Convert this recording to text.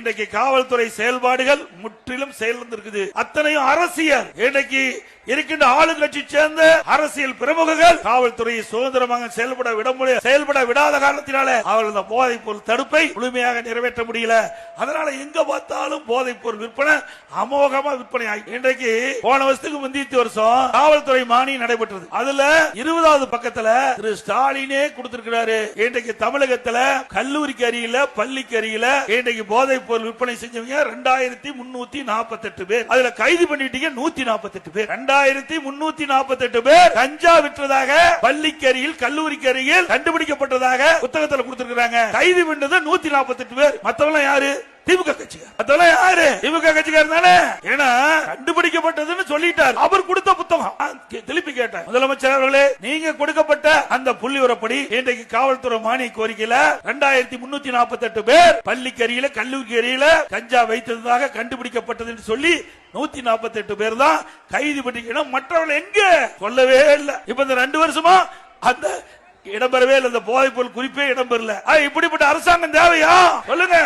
இன்றைக்கு காவல்துறை செயல்பாடுகள் முற்றிலும் செயலிழந்திருக்குது. அத்தனையும் அரசியல். இன்றைக்கு இருக்கின்ற ஆளுங்கட்சி சேர்ந்த அரசியல் பிரமுகர்கள் காவல்துறையை சுதந்திரமாக செயல்பட விடாத காரணத்தினால அவர்கள் இந்த போதைப் பொருள் தடுப்பை முழுமையாக நிறைவேற்ற முடியல. அதனால எங்க பார்த்தாலும் போதைப் பொருள் விற்பனை அமோகமா விற்பனை ஆகி இன்றைக்கு போன வருஷத்துக்கு முந்தைய வருஷம் காவல்துறை மானியம் நடைபெற்றது. அதுல 20வது பக்கத்துல திரு ஸ்டாலினே கொடுத்திருக்கிறாரு. இன்றைக்கு தமிழகத்துல கல்லூரிக்கு அருகில பள்ளிக்கு அருகில இன்றைக்கு போதைப் பொருள் விற்பனை செஞ்சவங்க 2348 பேர். அதுல கைது பண்ணிட்டீங்க 148 பேர். 2348 பேர் கஞ்சா விற்றதாக பள்ளிக்கு அருகில் கல்லூரிக்கு அருகில் கண்டுபிடிக்கப்பட்டதாக புத்தகத்தில் கொடுத்திருக்கிறாங்க. கைது பண்ணது 148 பேர். மத்தவங்க யாரு? திமுக கட்சிக்கார். அதெல்லாம் யாரு? திமுக கட்சிக்கார் தானே. ஏன்னா கண்டுபிடிக்கப்பட்டதுன்னு சொல்லிட்டார். அவர் கொடுத்த புத்தகம் திருப்பி கேட்டார். முதலமைச்சர் அவர்களே, நீங்க கொடுக்கப்பட்ட அந்த புள்ளிவிவரப்படி இன்றைக்கு காவல்துறை மானிய கோரிக்கையில 2348 பேர் பள்ளிக்கு அருகில கல்லூரிக்கு அருகில கஞ்சா வைத்ததாக கண்டுபிடிக்கப்பட்டது என்று சொல்லி 148 பேர் தான் கைது பண்ணிக்கணும். மற்றவர்கள் எங்க சொல்லவே இல்லை. இப்ப இந்த 2 வருஷமா அந்த இடம்பெறவே இல்லை. இந்த போதைப் பொருள் குறிப்பே இடம்பெறல. இப்படிப்பட்ட அரசாங்கம் தேவையா? சொல்லுங்க.